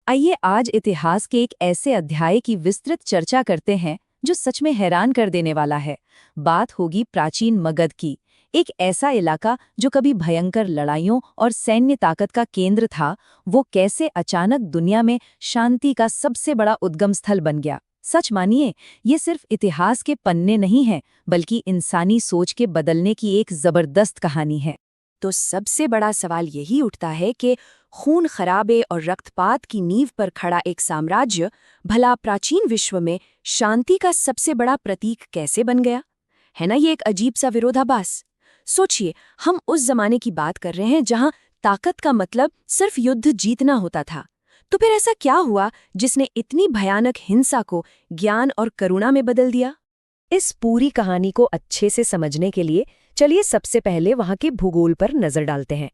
आइए आज इतिहास के एक ऐसे अध्याय की विस्तृत चर्चा करते हैं जो सच में हैरान कर देने वाला है। बात होगी प्राचीन मगध की, एक ऐसा इलाका जो कभी भयंकर लड़ाइयों और सैन्य ताकत का केंद्र था। वो कैसे अचानक दुनिया में शांति का सबसे बड़ा उद्गम स्थल बन गया। सच मानिए, ये सिर्फ इतिहास के पन्ने नहीं हैं, बल्कि इंसानी सोच के बदलने की एक जबरदस्त कहानी है। तो सबसे बड़ा सवाल यही उठता है कि खून खराबे और रक्तपात की नींव पर खड़ा एक साम्राज्य भला प्राचीन विश्व में शांति का सबसे बड़ा प्रतीक कैसे बन गया? है ना ये एक अजीब सा विरोधाभास। सोचिए, हम उस जमाने की बात कर रहे हैं जहां ताकत का मतलब सिर्फ युद्ध जीतना होता था। तो फिर ऐसा क्या हुआ जिसने इतनी भयानक हिंसा को ज्ञान और करुणा में बदल दिया? इस पूरी कहानी को अच्छे से समझने के लिए चलिए सबसे पहले वहां के भूगोल पर नजर डालते हैं।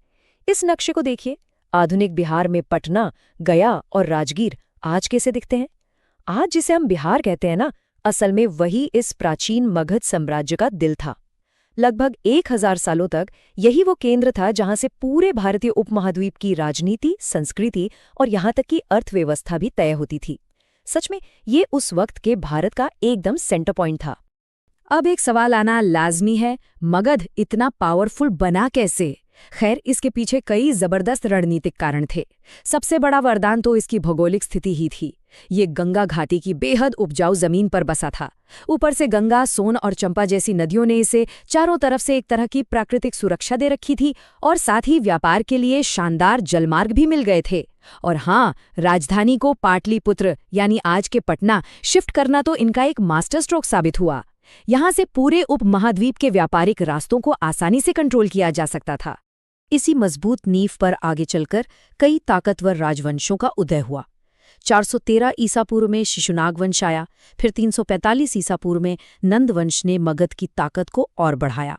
इस नक्शे को देखिए। आधुनिक बिहार में पटना, गया और राजगीर आज कैसे दिखते हैं? आज जिसे हम बिहार कहते हैं ना, असल में वही इस प्राचीन मगध साम्राज्य का दिल था। लगभग 1000 सालों तक यही वो केंद्र था जहां से पूरे भारतीय उपमहाद्वीप की राजनीति, संस्कृति और यहां तक की अर्थव्यवस्था भी तय होती थी। सच में ये उस वक्त के भारत का एकदम सेंटर पॉइंट था। अब एक सवाल आना लाजमी है, मगध इतना पावरफुल बना कैसे? खैर, इसके पीछे कई जबरदस्त रणनीतिक कारण थे। सबसे बड़ा वरदान तो इसकी भौगोलिक स्थिति ही थी। ये गंगा घाटी की बेहद उपजाऊ जमीन पर बसा था। ऊपर से गंगा, सोन और चंपा जैसी नदियों ने इसे चारों तरफ से एक तरह की प्राकृतिक सुरक्षा दे रखी थी, और साथ ही व्यापार के लिए शानदार जलमार्ग भी मिल गए थे। और हाँ, राजधानी को पाटलिपुत्र यानी आज के पटना शिफ्ट करना तो इनका एक मास्टर स्ट्रोक साबित हुआ। यहाँ से पूरे उपमहाद्वीप के व्यापारिक रास्तों को आसानी से कंट्रोल किया जा सकता था। इसी मजबूत नींव पर आगे चलकर कई ताकतवर राजवंशों का उदय हुआ। 413 ईसा पूर्व में शिशुनाग वंश आया, फिर 345 ईसा पूर्व में नंद वंश ने मगध की ताकत को और बढ़ाया।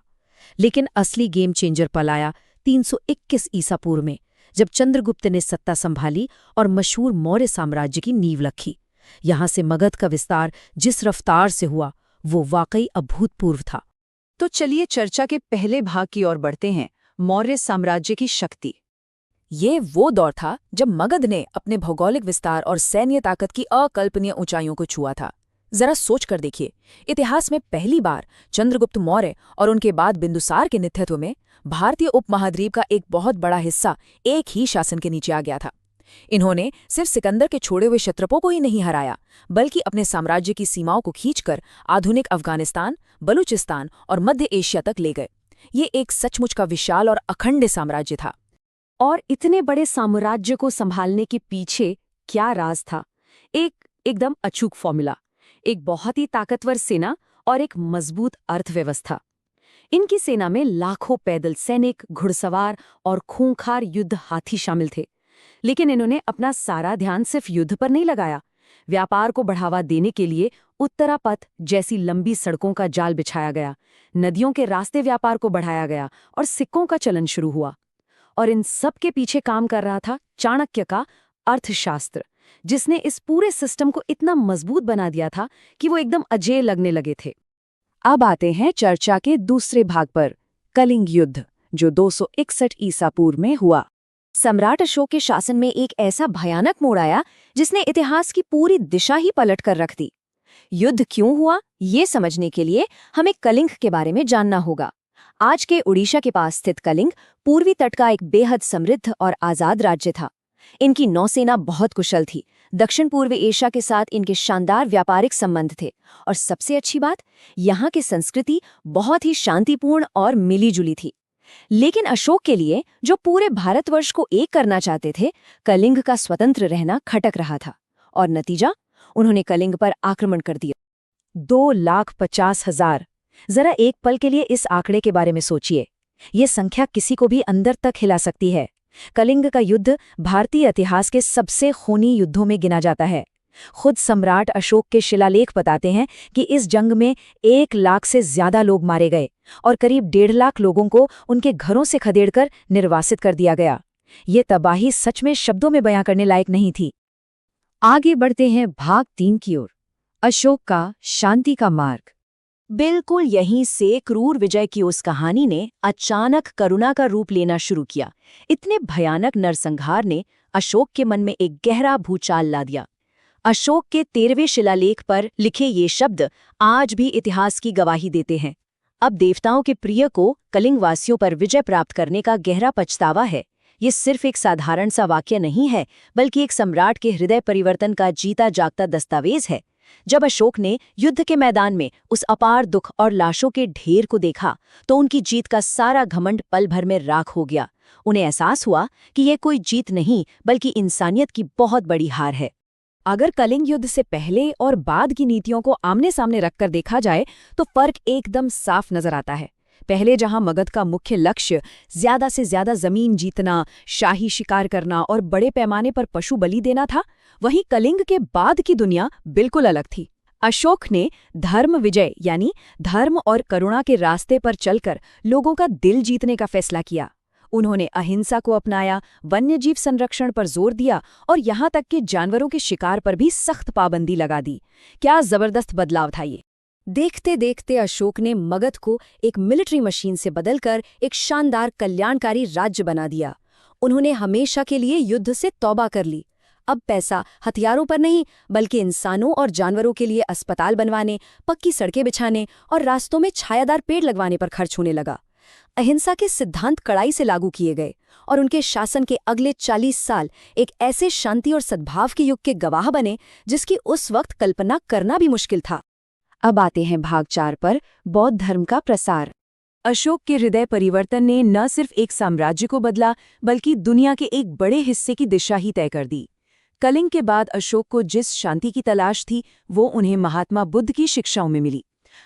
लेकिन असली गेम चेंजर पल आया 321 ईसा पूर्व में, जब चंद्रगुप्त ने सत्ता संभाली और मशहूर मौर्य साम्राज्य की नींव रखी। यहाँ से मगध का विस्तार जिस रफ्तार से हुआ, वो वाकई अभूतपूर्व था। तो चलिए चर्चा के पहले भाग की ओर बढ़ते हैं, मौर्य साम्राज्य की शक्ति। ये वो दौर था जब मगध ने अपने भौगोलिक विस्तार और सैन्य ताकत की अकल्पनीय ऊंचाइयों को छुआ था। जरा सोच कर देखिए, इतिहास में पहली बार चंद्रगुप्त मौर्य और उनके बाद बिंदुसार के नेतृत्व में भारतीय उपमहाद्वीप का एक बहुत बड़ा हिस्सा एक ही शासन के नीचे आ गया था। इन्होंने सिर्फ सिकंदर के छोड़े हुए क्षत्रपों को ही नहीं हराया, बल्कि अपने साम्राज्य की सीमाओं को खींचकर आधुनिक अफगानिस्तान, बलूचिस्तान और मध्य एशिया तक ले गए। ये एक सचमुच का विशाल और अखंड साम्राज्य था। और इतने बड़े साम्राज्य को संभालने के पीछे क्या राज था? एकदम अचूक फॉर्मूला, एक बहुत ही ताकतवर सेना और एक मजबूत अर्थव्यवस्था। इनकी सेना में लाखों पैदल सैनिक, घुड़सवार और खूंखार युद्ध हाथी शामिल थे। लेकिन इन्होंने अपना सारा ध्यान सिर्फ युद्ध पर नहीं लगाया। व्यापार को बढ़ावा देने के लिए उत्तरापथ जैसी लंबी सड़कों का जाल बिछाया गया, नदियों के रास्ते व्यापार को बढ़ाया गया और सिक्कों का चलन शुरू हुआ। और इन सब के पीछे काम कर रहा था चाणक्य का अर्थशास्त्र, जिसने इस पूरे सिस्टम को इतना मजबूत बना दिया था कि वो एकदम अजेय लगने लगे थे। अब आते हैं चर्चा के दूसरे भाग पर, कलिंग युद्ध, जो 261 ईसा पूर्व में हुआ। सम्राट अशोक के शासन में एक ऐसा भयानक मोड़ आया जिसने इतिहास की पूरी दिशा ही पलट कर रख दी। युद्ध क्यों हुआ, ये समझने के लिए हमें कलिंग के बारे में जानना होगा। आज के उड़ीसा के पास स्थित कलिंग पूर्वी तट का एक बेहद समृद्ध और आजाद राज्य था। इनकी नौसेना बहुत कुशल थी, दक्षिण पूर्व एशिया के साथ इनके शानदार व्यापारिक संबंध थे, और सबसे अच्छी बात, यहाँ की संस्कृति बहुत ही शांतिपूर्ण और मिलीजुली थी। लेकिन अशोक के लिए, जो पूरे भारतवर्ष को एक करना चाहते थे, कलिंग का स्वतंत्र रहना खटक रहा था। और नतीजा, उन्होंने कलिंग पर आक्रमण कर दिया। 2,50,000। जरा एक पल के लिए इस आंकड़े के बारे में सोचिए। ये संख्या किसी को भी अंदर तक हिला सकती है। कलिंग का युद्ध भारतीय इतिहास के सबसे खूनी युद्धों में गिना जाता है। खुद सम्राट अशोक के शिलालेख बताते हैं कि इस जंग में 1 लाख से ज्यादा लोग मारे गए और करीब 1.5 लाख लोगों को उनके घरों से खदेड़कर निर्वासित कर दिया गया। ये तबाही सच में शब्दों में बयां करने लायक नहीं थी। आगे बढ़ते हैं भाग 3 की ओर, अशोक का शांति का मार्ग। बिल्कुल यहीं से क्रूर विजय की उस कहानी ने अचानक करुणा का रूप लेना शुरू किया। इतने भयानक नरसंहार ने अशोक के मन में एक गहरा भूचाल ला दिया। अशोक के 13वें शिलालेख पर लिखे ये शब्द आज भी इतिहास की गवाही देते हैं। अब देवताओं के प्रिय को कलिंगवासियों पर विजय प्राप्त करने का गहरा पछतावा है। ये सिर्फ एक साधारण सा वाक्य नहीं है, बल्कि एक सम्राट के हृदय परिवर्तन का जीता जागता दस्तावेज है। जब अशोक ने युद्ध के मैदान में उस अपार दुख और लाशों के ढेर को देखा, तो उनकी जीत का सारा घमंड पल भर में राख हो गया। उन्हें एहसास हुआ कि यह कोई जीत नहीं, बल्कि इंसानियत की बहुत बड़ी हार है। अगर कलिंग युद्ध से पहले और बाद की नीतियों को आमने सामने रखकर देखा जाए तो फर्क एकदम साफ नजर आता है। पहले जहां मगध का मुख्य लक्ष्य ज्यादा से ज्यादा जमीन जीतना, शाही शिकार करना और बड़े पैमाने पर पशु बलि देना था, वहीं कलिंग के बाद की दुनिया बिल्कुल अलग थी। अशोक ने धर्म विजय यानी धर्म और करुणा के रास्ते पर चलकर लोगों का दिल जीतने का फैसला किया। उन्होंने अहिंसा को अपनाया, वन्यजीव संरक्षण पर जोर दिया और यहाँ तक कि जानवरों के शिकार पर भी सख्त पाबंदी लगा दी। क्या जबरदस्त बदलाव था ये! देखते देखते अशोक ने मगध को एक मिलिट्री मशीन से बदलकर एक शानदार कल्याणकारी राज्य बना दिया। उन्होंने हमेशा के लिए युद्ध से तौबा कर ली। अब पैसा हथियारों पर नहीं, बल्कि इंसानों और जानवरों के लिए अस्पताल बनवाने, पक्की सड़कें बिछाने और रास्तों में छायादार पेड़ लगवाने पर खर्च होने लगा। अहिंसा के सिद्धांत कड़ाई से लागू किए गए और उनके शासन के अगले 40 साल एक ऐसे शांति और सद्भाव के युग के गवाह बने जिसकी उस वक्त कल्पना करना भी मुश्किल था। अब आते हैं भाग 4 पर, बौद्ध धर्म का प्रसार। अशोक के हृदय परिवर्तन ने न सिर्फ एक साम्राज्य को बदला, बल्कि दुनिया के एक बड़े हिस्से की दिशा ही तय कर दी। कलिंग के बाद अशोक को जिस शांति की तलाश थी, वो उन्हें महात्मा बुद्ध की शिक्षाओं में मिली।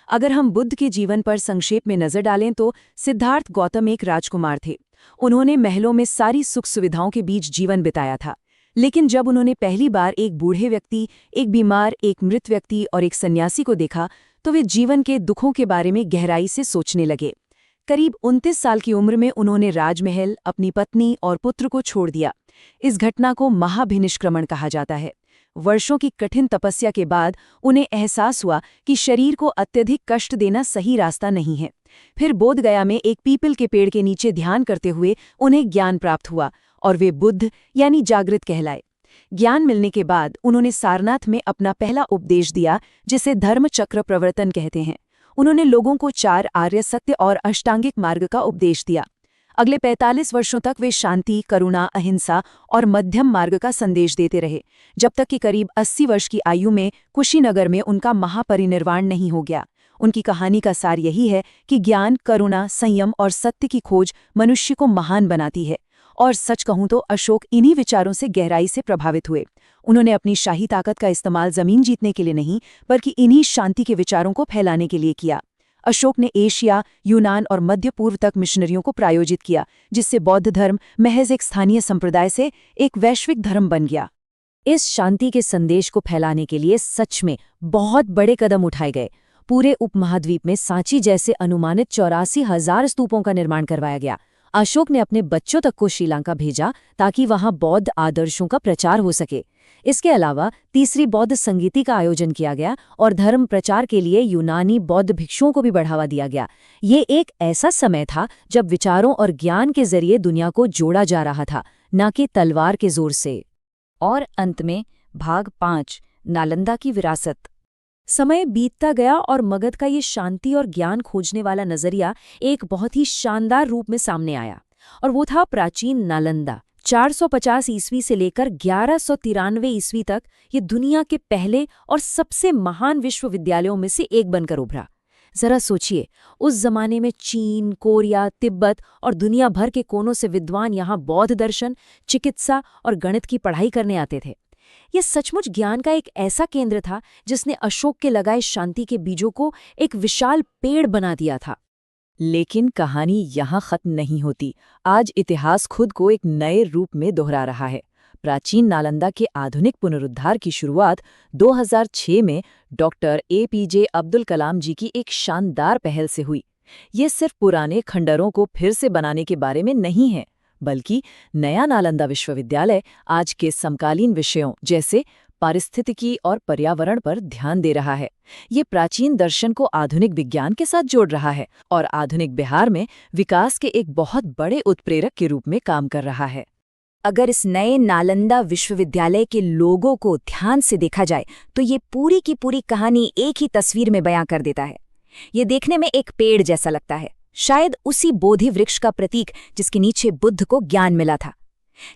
अगर हम बुद्ध के जीवन पर संक्षेप में नजर डालें तो सिद्धार्थ गौतम एक राजकुमार थे। उन्होंने महलों में सारी सुख सुविधाओं के बीच जीवन बिताया था, लेकिन जब उन्होंने पहली बार एक बूढ़े व्यक्ति, एक बीमार, एक मृत व्यक्ति और एक सन्यासी को देखा, तो वे जीवन के दुखों के बारे में गहराई से सोचने लगे। करीब 29 साल की उम्र में उन्होंने राजमहल, अपनी पत्नी और पुत्र को छोड़ दिया। इस घटना को महाभिनिष्क्रमण कहा जाता है। वर्षों की कठिन तपस्या के बाद उन्हें एहसास हुआ कि शरीर को अत्यधिक कष्ट देना सही रास्ता नहीं है। फिर बोधगया में एक पीपल के पेड़ के नीचे ध्यान करते हुए उन्हें ज्ञान प्राप्त हुआ और वे बुद्ध यानी जागृत कहलाए। ज्ञान मिलने के बाद उन्होंने सारनाथ में अपना पहला उपदेश दिया, जिसे धर्म चक्र प्रवर्तन कहते हैं। उन्होंने लोगों को 4 आर्य सत्य और अष्टांगिक मार्ग का उपदेश दिया। अगले 45 वर्षों तक वे शांति, करुणा, अहिंसा और मध्यम मार्ग का संदेश देते रहे, जब तक कि करीब 80 वर्ष की आयु में कुशीनगर में उनका महापरिनिर्वाण नहीं हो गया। उनकी कहानी का सार यही है कि ज्ञान, करुणा, संयम और सत्य की खोज मनुष्य को महान बनाती है। और सच कहूं तो अशोक इन्हीं विचारों से गहराई से प्रभावित हुए। उन्होंने अपनी शाही ताकत का इस्तेमाल जमीन जीतने के लिए नहीं, बल्कि इन्हीं शांति के विचारों को फैलाने के लिए किया। अशोक ने एशिया, यूनान और मध्य पूर्व तक मिशनरियों को प्रायोजित किया, जिससे बौद्ध धर्म महज एक स्थानीय संप्रदाय से एक वैश्विक धर्म बन गया। इस शांति के संदेश को फैलाने के लिए सच में बहुत बड़े कदम उठाए गए। पूरे उपमहाद्वीप में सांची जैसे अनुमानित 84,000 स्तूपों का निर्माण करवाया गया। अशोक ने अपने बच्चों तक को श्रीलंका भेजा ताकि वहां बौद्ध आदर्शों का प्रचार हो सके। इसके अलावा तीसरी बौद्ध संगीति का आयोजन किया गया और धर्म प्रचार के लिए यूनानी बौद्ध भिक्षुओं को भी बढ़ावा दिया गया। ये एक ऐसा समय था जब विचारों और ज्ञान के जरिए दुनिया को जोड़ा जा रहा था, न कि तलवार के जोर से। और अंत में भाग 5, नालंदा की विरासत। समय बीतता गया और मगध का ये शांति और ज्ञान खोजने वाला नजरिया एक बहुत ही शानदार रूप में सामने आया, और वो था प्राचीन नालंदा। 450 ईस्वी से लेकर 1193 ईस्वी तक ये दुनिया के पहले और सबसे महान विश्वविद्यालयों में से एक बनकर उभरा। जरा सोचिए, उस जमाने में चीन, कोरिया, तिब्बत और दुनिया भर के कोनों से विद्वान यहाँ बौद्ध दर्शन, चिकित्सा और गणित की पढ़ाई करने आते थे। यह सचमुच ज्ञान का एक ऐसा केंद्र था जिसने अशोक के लगाए शांति के बीजों को एक विशाल पेड़ बना दिया था। लेकिन कहानी यहाँ खत्म नहीं होती। आज इतिहास खुद को एक नए रूप में दोहरा रहा है। प्राचीन नालंदा के आधुनिक पुनरुद्धार की शुरुआत 2006 में डॉक्टर APJ अब्दुल कलाम जी की एक शानदार पहल से हुई। ये सिर्फ पुराने खंडरों को फिर से बनाने के बारे में नहीं है, बल्कि नया नालंदा विश्वविद्यालय आज के समकालीन विषयों जैसे पारिस्थितिकी और पर्यावरण पर ध्यान दे रहा है। ये प्राचीन दर्शन को आधुनिक विज्ञान के साथ जोड़ रहा है और आधुनिक बिहार में विकास के एक बहुत बड़े उत्प्रेरक के रूप में काम कर रहा है। अगर इस नए नालंदा विश्वविद्यालय के लोगों को ध्यान से देखा जाए तो ये पूरी की पूरी कहानी एक ही तस्वीर में बयां कर देता है। ये देखने में एक पेड़ जैसा लगता है, शायद उसी बोधि वृक्ष का प्रतीक जिसके नीचे बुद्ध को ज्ञान मिला था।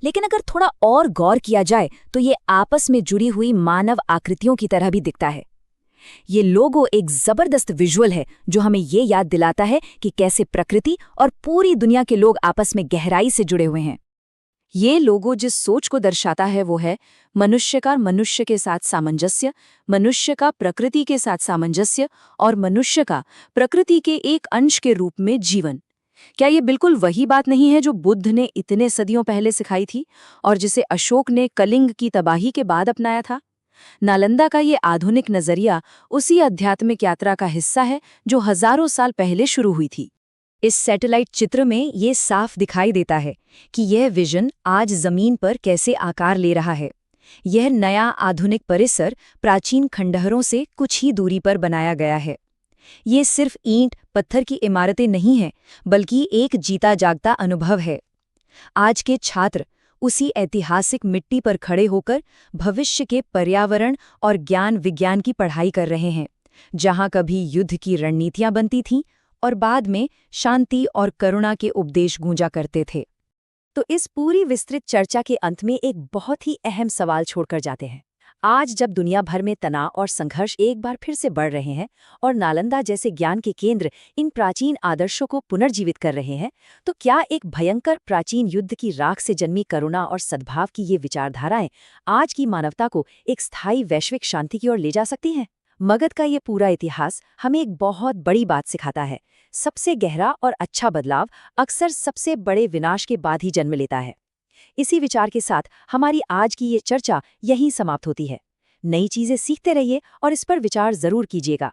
लेकिन अगर थोड़ा और गौर किया जाए तो ये आपस में जुड़ी हुई मानव आकृतियों की तरह भी दिखता है। ये लोगो एक जबरदस्त विजुअल है जो हमें ये याद दिलाता है कि कैसे प्रकृति और पूरी दुनिया के लोग आपस में गहराई से जुड़े हुए हैं। ये लोगो जिस सोच को दर्शाता है वो है मनुष्य का मनुष्य के साथ सामंजस्य, मनुष्य का प्रकृति के साथ सामंजस्य और मनुष्य का प्रकृति के एक अंश के रूप में जीवन। क्या ये बिल्कुल वही बात नहीं है जो बुद्ध ने इतने सदियों पहले सिखाई थी और जिसे अशोक ने कलिंग की तबाही के बाद अपनाया था? नालंदा का ये आधुनिक नजरिया उसी आध्यात्मिक यात्रा का हिस्सा है जो हजारों साल पहले शुरू हुई थी। इस सैटेलाइट चित्र में ये साफ दिखाई देता है कि यह विजन आज जमीन पर कैसे आकार ले रहा है। यह नया आधुनिक परिसर प्राचीन खंडहरों से कुछ ही दूरी पर बनाया गया है। ये सिर्फ ईंट पत्थर की इमारतें नहीं हैं, बल्कि एक जीता जागता अनुभव है। आज के छात्र उसी ऐतिहासिक मिट्टी पर खड़े होकर भविष्य के पर्यावरण और ज्ञान विज्ञान की पढ़ाई कर रहे हैं, जहां कभी युद्ध की रणनीतियां बनती थीं और बाद में शांति और करुणा के उपदेश गूंजा करते थे। तो इस पूरी विस्तृत चर्चा के अंत में एक बहुत ही अहम सवाल छोड़कर जाते हैं। आज जब दुनिया भर में तनाव और संघर्ष एक बार फिर से बढ़ रहे हैं और नालंदा जैसे ज्ञान के केंद्र इन प्राचीन आदर्शों को पुनर्जीवित कर रहे हैं, तो क्या एक भयंकर प्राचीन युद्ध की राख से जन्मी करुणा और सद्भाव की ये विचारधाराएं आज की मानवता को एक स्थायी वैश्विक शांति की ओर ले जा सकती हैं? मगध का ये पूरा इतिहास हमें एक बहुत बड़ी बात सिखाता है। सबसे गहरा और अच्छा बदलाव अक्सर सबसे बड़े विनाश के बाद ही जन्म लेता है। इसी विचार के साथ हमारी आज की ये चर्चा यहीं समाप्त होती है। नई चीजें सीखते रहिए और इस पर विचार जरूर कीजिएगा।